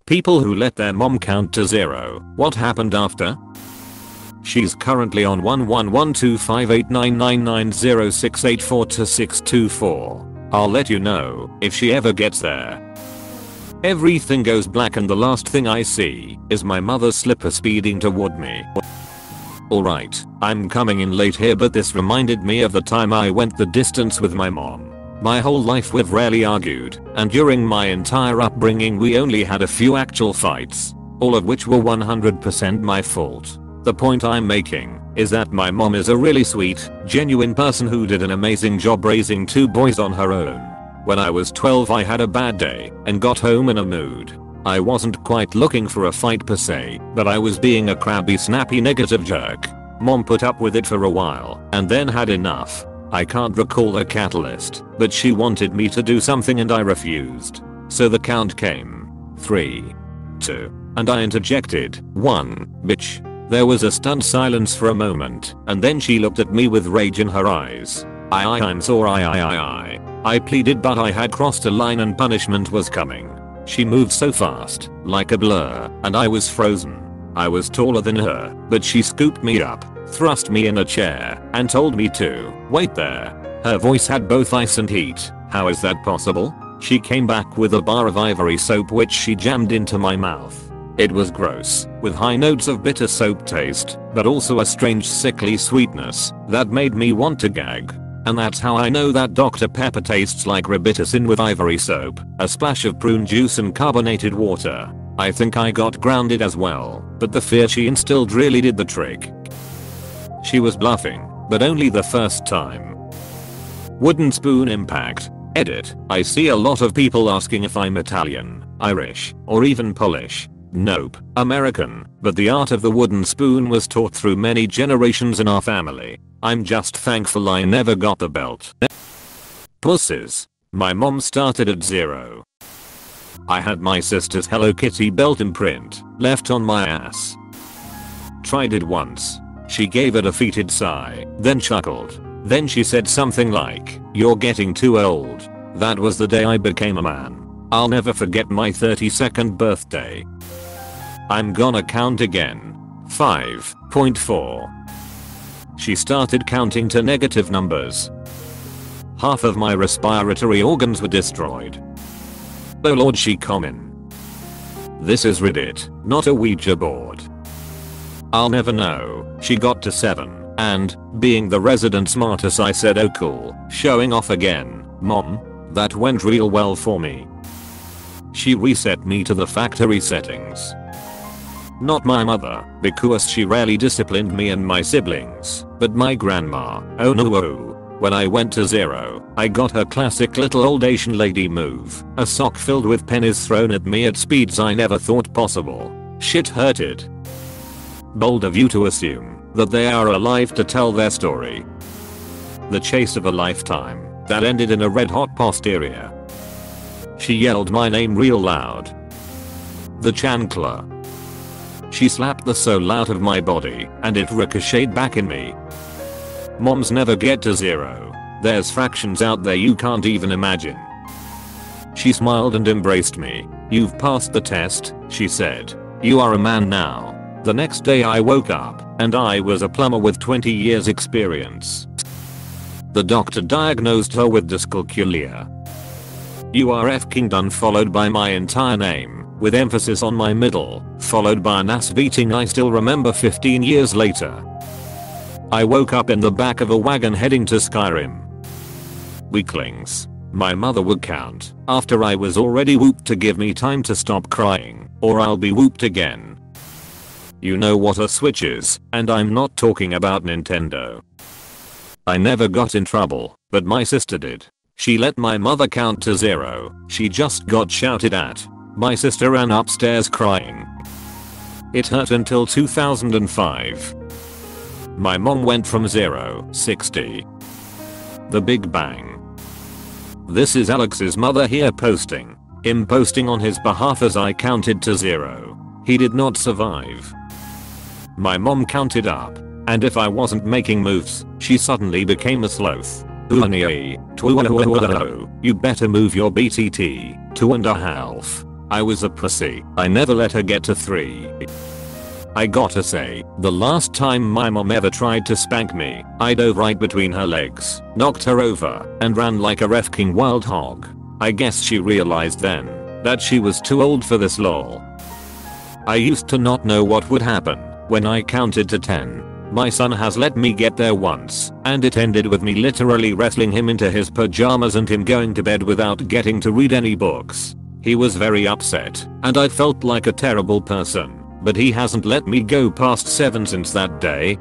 People who let their mom count to 0. What happened after? She's currently on 111258999068 to 624. I'll let you know if she ever gets there. Everything goes black and the last thing I see is my mother's slipper speeding toward me. Alright, I'm coming in late here, but this reminded me of the time I went the distance with my mom. My whole life we've rarely argued, and during my entire upbringing we only had a few actual fights, all of which were 100% my fault. The point I'm making is that my mom is a really sweet, genuine person who did an amazing job raising 2 boys on her own. When I was 12 I had a bad day and got home in a mood. I wasn't quite looking for a fight per se, but I was being a crabby, snappy, negative jerk. Mom put up with it for a while and then had enough. I can't recall the catalyst, but she wanted me to do something and I refused. So the count came. 3, 2, and I interjected, 1, bitch. There was a stunned silence for a moment, and then she looked at me with rage in her eyes. I'm sorry, I pleaded, but I had crossed a line and punishment was coming. She moved so fast, like a blur, and I was frozen. I was taller than her, but she scooped me up, thrust me in a chair, and told me to wait there. Her voice had both ice and heat. How is that possible? She came back with a bar of ivory soap which she jammed into my mouth. It was gross, with high notes of bitter soap taste, but also a strange sickly sweetness that made me want to gag. And that's how I know that Dr. Pepper tastes like Robitussin with ivory soap, a splash of prune juice and carbonated water. I think I got grounded as well, but the fear she instilled really did the trick. She was bluffing, but only the first time. Wooden spoon impact. Edit. I see a lot of people asking if I'm Italian, Irish, or even Polish. Nope, American, but the art of the wooden spoon was taught through many generations in our family. I'm just thankful I never got the belt. Pussies. My mom started at 0. I had my sister's Hello Kitty belt imprint left on my ass. Tried it once. She gave a defeated sigh, then chuckled. Then she said something like, "You're getting too old." That was the day I became a man. I'll never forget my 32nd birthday. I'm gonna count again. 5.4. She started counting to negative numbers. Half of my respiratory organs were destroyed. Oh lord, she common. This is Reddit, not a Ouija board. I'll never know. She got to 7, and, being the resident smartass, I said, "Oh cool, showing off again, mom." That went real well for me. She reset me to the factory settings. Not my mother, because she rarely disciplined me and my siblings, but my grandma. Oh no. When I went to 0, I got her classic little old Asian lady move, a sock filled with pennies thrown at me at speeds I never thought possible. Shit hurted. Bold of you to assume that they are alive to tell their story. The chase of a lifetime that ended in a red hot posterior. She yelled my name real loud. The chancellor. She slapped the soul out of my body and it ricocheted back in me. Moms never get to 0. There's fractions out there you can't even imagine. She smiled and embraced me. "You've passed the test," she said. "You are a man now." The next day I woke up and I was a plumber with 20 years experience. The doctor diagnosed her with dyscalculia. "You are f***ing done," followed by my entire name, with emphasis on my middle, followed by an ass beating I still remember 15 years later. I woke up in the back of a wagon heading to Skyrim. Weaklings. My mother would count after I was already whooped to give me time to stop crying, or I'll be whooped again. You know what a Switch is, and I'm not talking about Nintendo. I never got in trouble, but my sister did. She let my mother count to 0. She just got shouted at. My sister ran upstairs crying. It hurt until 2005. My mom went from 0-60. The Big Bang. This is Alex's mother here posting. Him posting on his behalf as I counted to 0. He did not survive. My mom counted up, and if I wasn't making moves, she suddenly became a sloth. You better move your BTT, 2.5. I was a pussy. I never let her get to 3. I gotta say, the last time my mom ever tried to spank me, I dove right between her legs, knocked her over, and ran like a refking wild hog. I guess she realized then that she was too old for this lol. I used to not know what would happen when I counted to 10. My son has let me get there once, and it ended with me literally wrestling him into his pajamas and him going to bed without getting to read any books. He was very upset, and I felt like a terrible person, but he hasn't let me go past 7 since that day.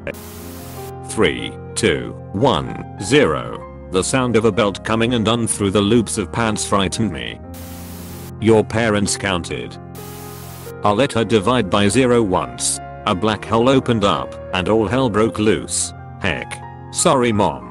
3, 2, 1, 0. The sound of a belt coming undone through the loops of pants frightened me. Your parents counted. I'll let her divide by 0 once. A black hole opened up, and all hell broke loose. Heck. Sorry mom.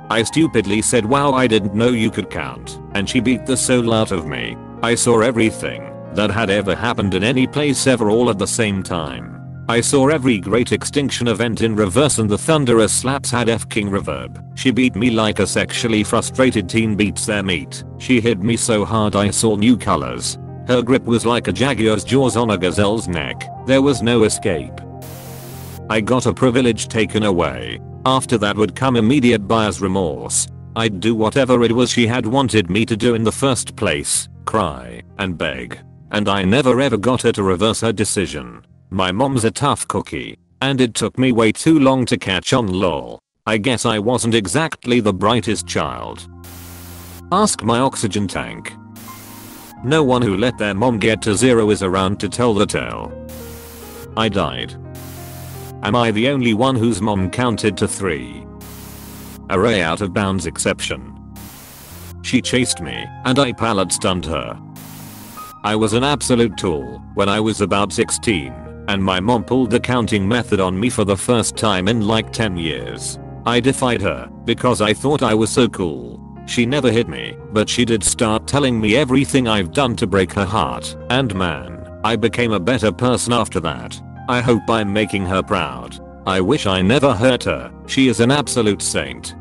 I stupidly said wow I didn't know you could count, and she beat the soul out of me. I saw everything that had ever happened in any place ever all at the same time. I saw every great extinction event in reverse and the thunderous slaps had F-king reverb. She beat me like a sexually frustrated teen beats their meat. She hit me so hard I saw new colors. Her grip was like a jaguar's jaws on a gazelle's neck. There was no escape. I got a privilege taken away. After that would come immediate buyer's remorse. I'd do whatever it was she had wanted me to do in the first place, cry and beg. And I never ever got her to reverse her decision. My mom's a tough cookie, and it took me way too long to catch on lol. I guess I wasn't exactly the brightest child. Ask my oxygen tank. No one who let their mom get to 0 is around to tell the tale. I died. Am I the only one whose mom counted to 3? Array out of bounds exception. She chased me, and I pallet stunned her. I was an absolute tool when I was about 16, and my mom pulled the counting method on me for the first time in like 10 years. I defied her because I thought I was so cool. She never hit me, but she did start telling me everything I've done to break her heart, and man, I became a better person after that. I hope I'm making her proud. I wish I never hurt her. She is an absolute saint.